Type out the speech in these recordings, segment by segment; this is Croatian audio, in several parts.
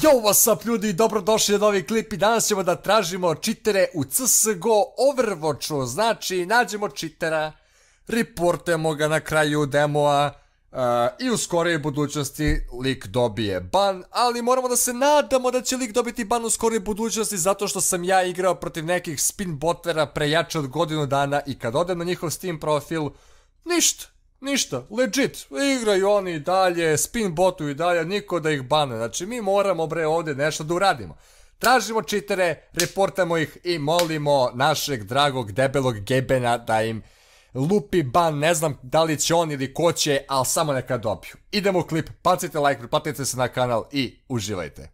Yo, what's up ljudi, dobrodošli na novi klip i danas ćemo da tražimo cheatere u CSGO Overwatchu. Znači, nađemo cheatera, reportujemo ga na kraju demoa i u skorijoj budućnosti lik dobije ban, ali moramo da se nadamo da će lik dobiti ban u skorijoj budućnosti zato što sam ja igrao protiv nekih spin botera prejače od godinu dana i kad odem na njihov Steam profil, ništa, legit, igraju oni i dalje, spin botu i dalje, niko da ih bane, znači mi moramo bre ovdje nešto da uradimo. Tražimo cheatere, reportamo ih i molimo našeg dragog debelog Gebena da im lupi ban, ne znam da li će on ili ko će, ali samo neka dobiju. Idemo u klip, bacite like, pretplatite se na kanal i uživajte.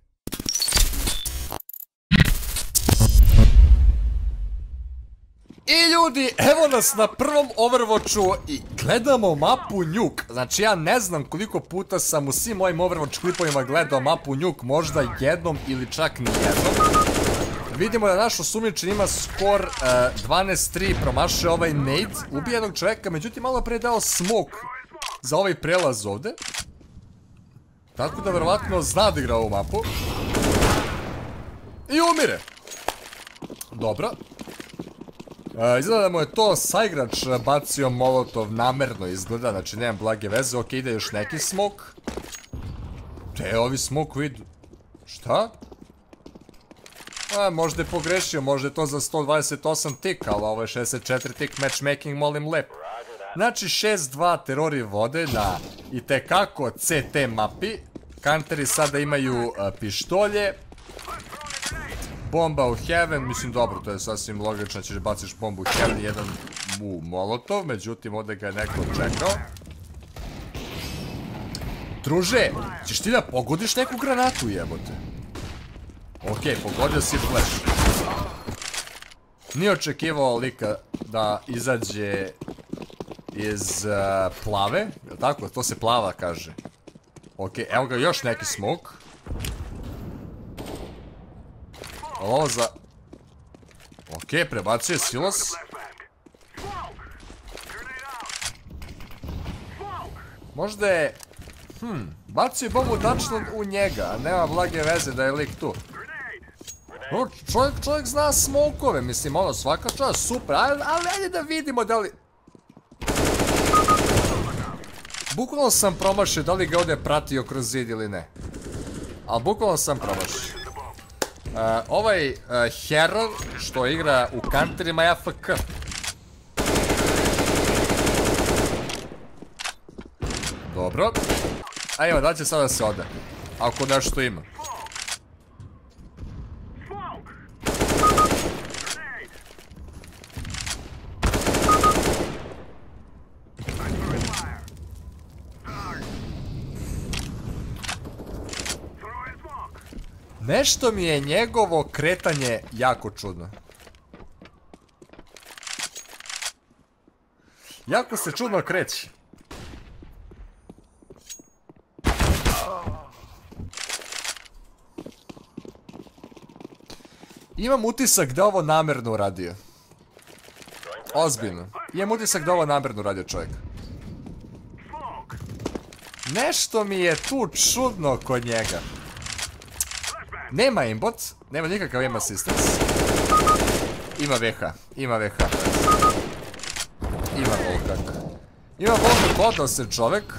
I ljudi, evo nas na prvom Overwatchu i gledamo mapu Nuke. Znači ja ne znam koliko puta sam u svim mojim Overwatch klipovima gledao mapu Nuke, možda jednom ili čak nijednom. Vidimo da naš osumnjičen ima skor 12-3, promašuje ovaj nade, ubije jednog čovjeka, međutim malo pre je dao smoke za ovaj prelaz ovdje. Tako da verovatno zna da igra ovu mapu. I umire. Dobro. Izgleda da mu je to saigrač bacio molotov, namerno izgleda, znači nemam blage veze. Ok, ide još neki smoke. Te ovi smoke vidu. Šta? Možda je pogrešio, možda je to za 128 tik, ali ovo je 64 tik matchmaking, molim lep. Znači 6-2 terori vode na itekako CT mapi. Kanteri sada imaju pištolje. Bomba u Heaven, mislim dobro, to je sasvim logično, ćeš baciš bombu u Heaven, jedan u molotov, međutim ovdje ga je neko čekao. Druže, ćeš ti da pogodiš neku granatu, jebote? Okej, pogodio si flash. Nije očekivao lika da izađe iz plave, je tako? To se plava kaže. Okej, evo ga još neki smoke. Ovo za... Okej, prebacuje silos. Možda je... bacio je bombu tačno u njega, a nema blage veze da je lik tu. Čovjek zna smokove, mislim, ono, svaka čast, super, ali ajde da vidimo da li... Bukvalno sam promašio da li ga ovdje pratio kroz zid ili ne. Ali bukvalno sam promašio. Ovaj Herald što igra u kanterima je AFK. Dobro. A evo, da će sada se ode. Ako nešto ima. Nešto mi je njegovo kretanje jako čudno. Jako se čudno kreće. Imam utisak da ovo namjerno uradio. Ozbiljno. Imam utisak da ovo namjerno uradio čovjek. Nešto mi je tu čudno kod njega. Nema aimbot, nema nikakav aim assistance. Ima VH. Ima volkak. Ima volkak, odao se čovek.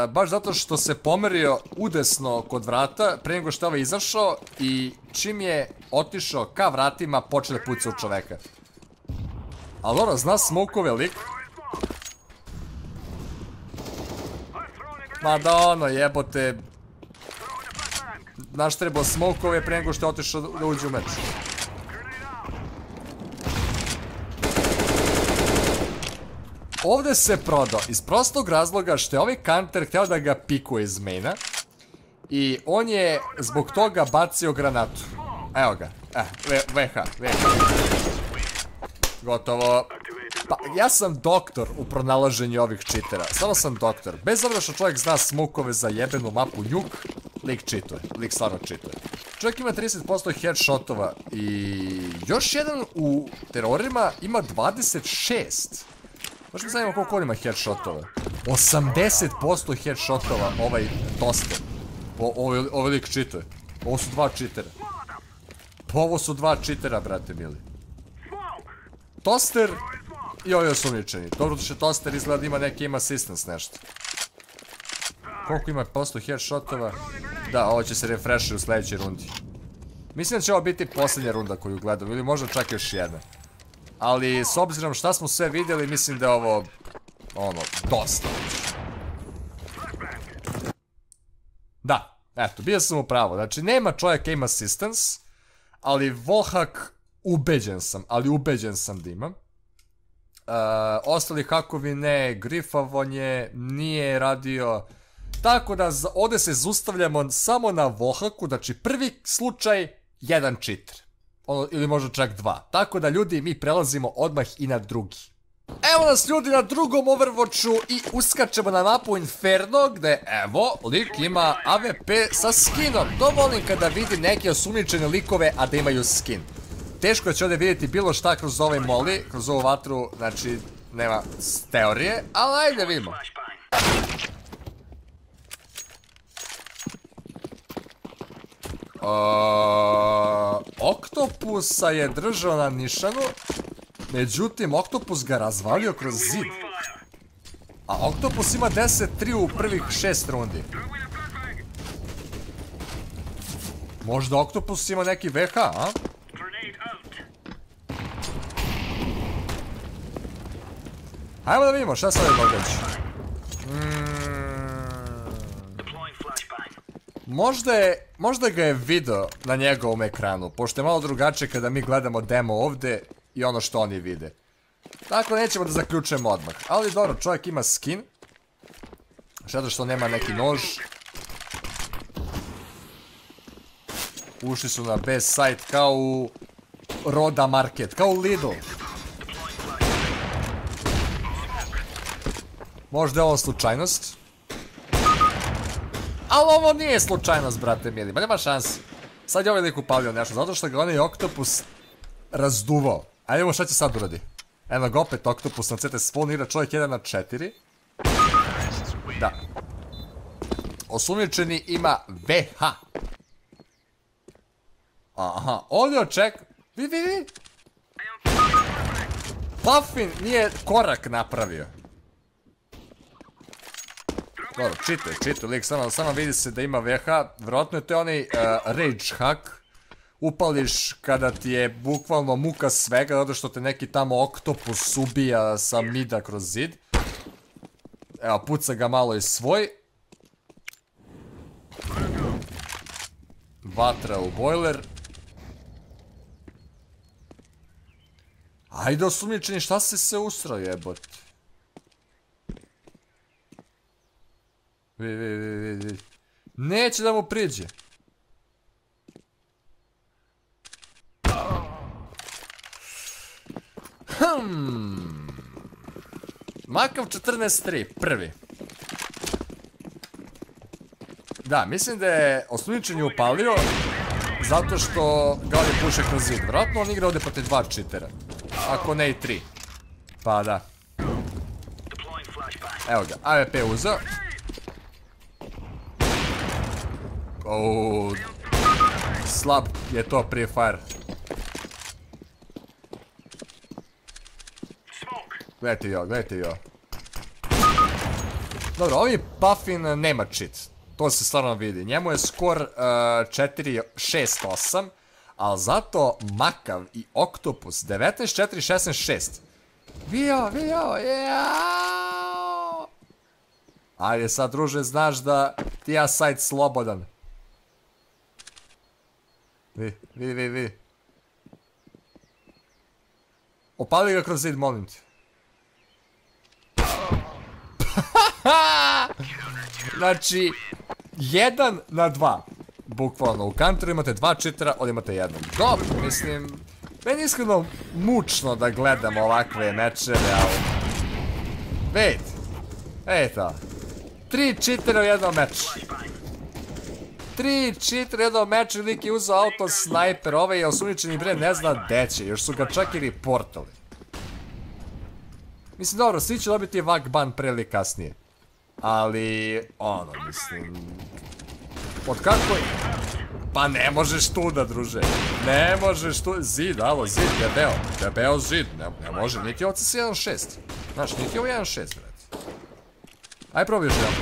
Baš zato što se pomerio udesno kod vrata pre nego što je ovaj izašao i čim je otišao ka vratima počeo da puca u čoveka. Ali ono, zna smokove lik. Ma da ono, jebote. Znaš, trebao smokove pre nego što je otišao da uđe u meč. Ovdje se prodao iz prostog razloga što je ovaj kanter htio da ga pikuje iz maina. I on je zbog toga bacio granatu. Evo ga. VH. Gotovo. Pa, ja sam doktor u pronalaženju ovih cheatera. Samo sam doktor. Bez obzira što čovjek zna smokove za jebenu mapu Nuke, lik cheatuje. Lik stvarno cheatuje. Čovjek ima 30% headshotova i još jedan u terorima ima 26. Možda mi zanima koliko on ima headshotova. 80% headshotova ovaj toster. Ovaj lik cheatuje. Ovo su dva čitera. Pa ovo su dva čitera, brate mili. Toster i ovi osumnjičeni. Dobro što Toster izgleda ima neki aim assistance nešto. Koliko ima posto headshotova? Da, ovo će se refreshati u sljedećoj rundi. Mislim da će ovo biti posljednja runda koju gledam, ili možda čak još jedna. Ali s obzirom šta smo sve vidjeli, mislim da je ovo, ono, dosta. Da, eto, bio sam u pravu. Znači, nema čovjek aim assistance, ali wallhack ubeđen sam da ima. Ostali hakovi ne, grifavanje nije radio. Tako da ovdje se zustavljamo samo na wallhacku, znači prvi slučaj, jedan cheater. Ili možda čak dva. Tako da ljudi, mi prelazimo odmah i na drugi. Evo nas ljudi na drugom Overwatchu i uskačemo na mapu Inferno gdje, evo, lik ima AWP sa skinom. To volim kada vidim neke osumnjičene likove, a da imaju skin. Teško će ovdje vidjeti bilo šta kroz ovaj moli, kroz ovu vatru, znači nema teorije, ali ajde vidimo. Oktopusa je držao na nišanu, međutim Oktopus ga razvalio kroz zid. A Oktopus ima 10-3 u prvih 6 rundi. Možda Oktopus ima neki VH, a? Hajmo da vidimo šta se ovdje događa. Možda ga je video na njegovom ekranu, pošto je malo drugačije kada mi gledamo demo ovdje i ono što oni vide. Tako nećemo da zaključujemo odmah. Ali dobro, čovjek ima skin. Šteta što nema neki nož. Ušli su na best site kao u Roda Market, kao u Lidl. Možda je ovo slučajnost. Ali ovo nije slučajnost, brate mili, ba nema šanse. Sad je ovaj lik upalio nešto, zato što ga onaj Oktopus razduvao. Ajde vidimo šta će sad uradi. Eno ga opet Oktopus na CT spawn, igra čovjek 1 na 4. Da. Osumnjičeni ima VH. Aha, ovdje oček... Vidi. Puffin nije korak napravio. Dobro, čituje lik, samo vidi se da ima VH, vjerojatno je to onaj rage hack. Upališ kada ti je bukvalno muka svega, zato što te neki tamo Oktopus ubija sa mida kroz zid. Evo, puca ga malo i svoj. Vatra u bojler. Ajde osumnjičeni, šta si se usrao jebot? Vidi. Neće da mu priđe. Makav 14-3, prvi. Da, mislim da je osumnjičeni upalio zato što ga ovdje puše kroz zid. Vjerojatno on igra ovdje protiv 2 čitera. Ako ne i 3. Pa da. Evo ga, AWP je uzeo. Slab je to Free Fire. Gledajte jo. Dobro, ovi Puffin nema cheat. To se stvarno vidi. Njemu je skor 4-6-8. Ali zato Makav i Oktopus 19-4-16-6. Vio, jao. Ajde sad druže, znaš da ti ja sajt slobodan. Vidi. Opali ga kroz zid, molim ti. Znači, 1 na 2. Bukvalno, u Counteru imate 2 čitera, ovdje imate 1. Dobro, mislim, meni je iskreno mučno da gledam ovakve mečeve, ali... Vidite, eto. 3 čitera u jednom meču. 3 čitera u jednom meču, lik je uzao auto snajper, ovaj je osumnjičeni bre ne zna gde će, još su ga čak i reportali. Mislim, dobro, svi će dobiti vak ban pre ili kasnije. Ali, ono, mislim... Od kako je... Pa ne možeš tu da, druže. Ne možeš tu. Zid, alo, zid, debeo. Debeo zid. Ne može, niti ovo CS 1.6. Znaš, niti ovo 1.6, brate. Aj probaj još jedan.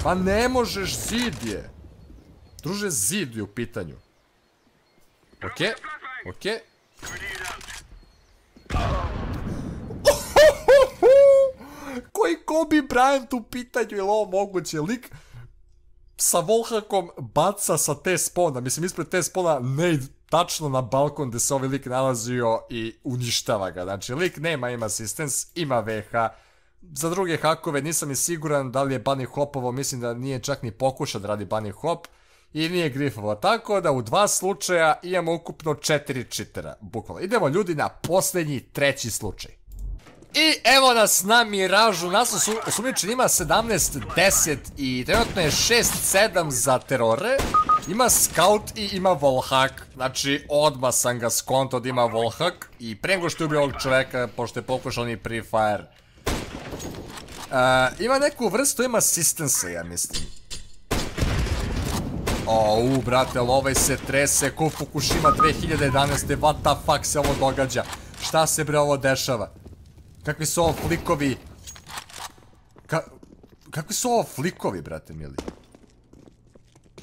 Pa ne možeš, zid je. Druže, zid je u pitanju. Okej, okej. Koji Kobe Bryant u pitanju, je li ovo moguće? Lik sa wallhackom baca sa te spona. Mislim, ispred te spona ne tačno na balkon gde se ovaj lik nalazio i uništava ga. Znači, lik nema aim assistance, ima VH. Za druge hakove nisam i siguran da li je bunny hopovo, mislim da nije čak ni pokušao da radi bunny hop. I nije grifovo, tako da u 2 slučaja imamo ukupno 4 čitera, bukvalno. Idemo ljudi na posljednji, 3. slučaj. I evo nas na Miražu, nas osumnjičen ima 17-10 i trenutno je 6-7 za terore. Ima scout i ima wallhack, znači odmah sam ga skonto da ima wallhack. I pre nego što je ubio ovog čoveka, pošto je pokušao ni pre-fire. Ima neku vrstu, ima assistance, ja mislim. Brate, ali ovaj se trese ko Fukushima 2011. What the fuck se ovo događa? Šta se bre ovo dešava? Kakvi su ovo flikovi? Kakvi su ovo flikovi, brate mili?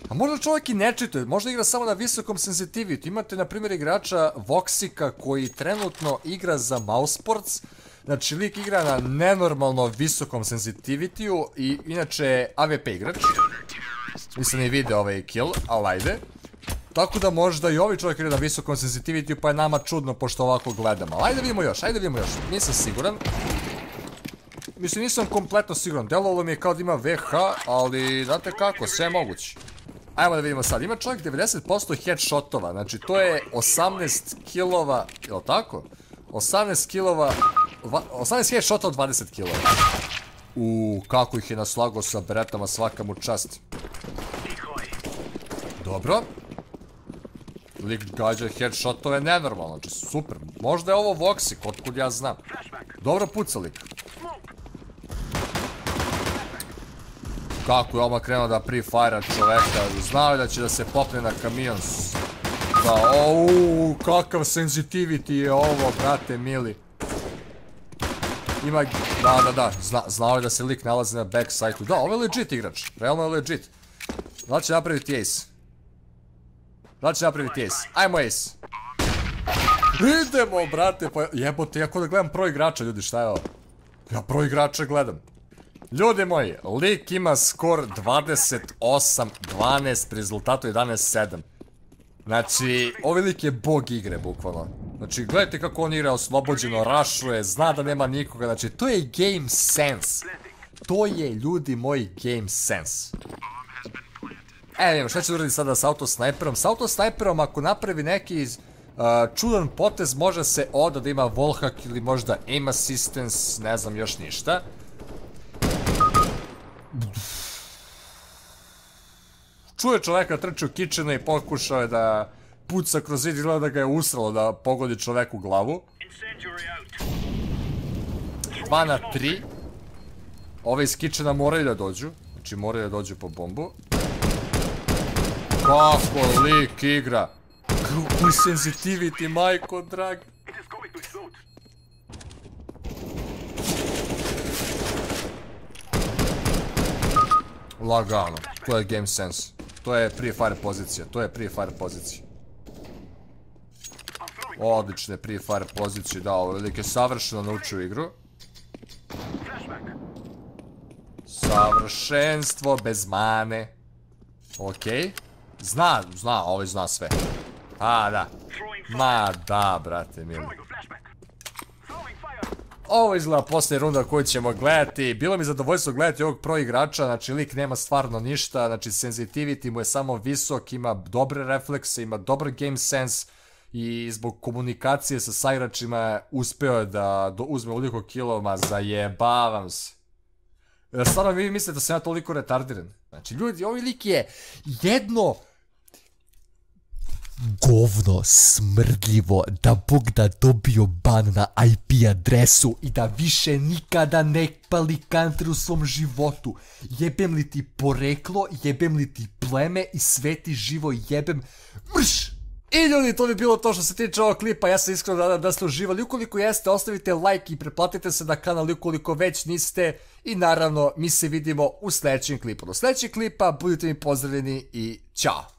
A možda čovjek i ne čituje, možda igra samo na visokom sensitivity. Imate, na primjer, igrača Voxika koji trenutno igra za Mousesports. Znači, lik igra na nenormalno visokom sensitivity-u i inače je AVP igrač. Nisam ni vidio ovaj kill, ali ajde. Tako da možda i ovaj čovjek igra na visokom sensitivity, pa je nama čudno pošto ovako gledamo. Ali ajde vidimo još, nisam siguran. Mislim, nisam kompletno siguran, delovalo mi je kao da ima VH, ali znate kako, sve je moguće. Ajmo da vidimo sad, ima čovjek 90% headshotova, znači to je 18 killova, jel' tako? 18 killova, 18 headshota od 20 killova. Kako ih je naslagao sa beretama, svaka mu čast. Dobro. Lik gađa headshotove nenormalno, znači super. Možda je ovo Voxik, otkud ja znam. Dobro puca lik. Kako je odmah krenuo da pre-fire čoveka, znao je da će da se popne na kamion. Kakav sensitivity je ovo, brate mili. Ima, da, znao je da se lik nalazi na backside-u. Da, ovo je legit igrač, realno je legit. Da li će napraviti ace? Ajmo ace. Idemo, brate, pa jebote, ja kod da gledam pro igrača, ljudi, šta je ovo? Ja pro igrača gledam. Ljudi moji, lik ima skor 28-12 pri rezultatu 11-7. Znači, ovaj lik je bog igre, bukvalno. Znači, gledajte kako on igra oslobođeno, rašuje, zna da nema nikoga, znači, to je game sense. To je, ljudi moji, game sense. Vidimo, šta će uraditi sada s autosnajperom? S autosnajperom, ako napravi neki čudan potez, može se oda da ima wallhack ili možda aim assistance, ne znam još ništa. Čuje čoveka trči u kitchenu i pokušao je da puca kroz zid, izgleda da ga je usralo da pogodi čovek u glavu. 2 na 3. Ove iz kitchena moraju da dođu, znači moraju da dođu po bombu. Kako lik igra. Kako sensitivity, majko drag. Lagano, to je game sense. To je pre-fire pozicija, Odlične pre-fire pozicije, da, ovaj lik je savršeno naučio igru. Savršenstvo bez mane. Okej. Zna, ovaj zna sve. Da. Ma da, brate mili. Ovo izgleda poslije runda koju ćemo gledati. Bilo mi zadovoljstvo gledati ovog pro igrača, znači lik nema stvarno ništa, znači sensitivity mu je samo visok, ima dobre reflekse, ima dobar game sense i zbog komunikacije sa saigračima je uspeo da uzme ovoliko kilova, zajebavam se. Stvarno vi mislite da sam ja toliko retardiran. Znači ljudi, ovaj lik je jedno govno smrdljivo, da Bog da dobio ban na IP adresu i da više nikada ne pali country u svom životu. Jebem li ti poreklo, jebem li ti pleme i sveti živo jebem mrš! I ljudi, to bi bilo to što se tiče ovog klipa, ja sam iskreno nadam da ste uživali, ukoliko jeste ostavite like i pretplatite se na kanal ukoliko već niste i naravno mi se vidimo u sljedećem klipu. Do sljedećeg klipa budite mi pozdravljeni i ćao!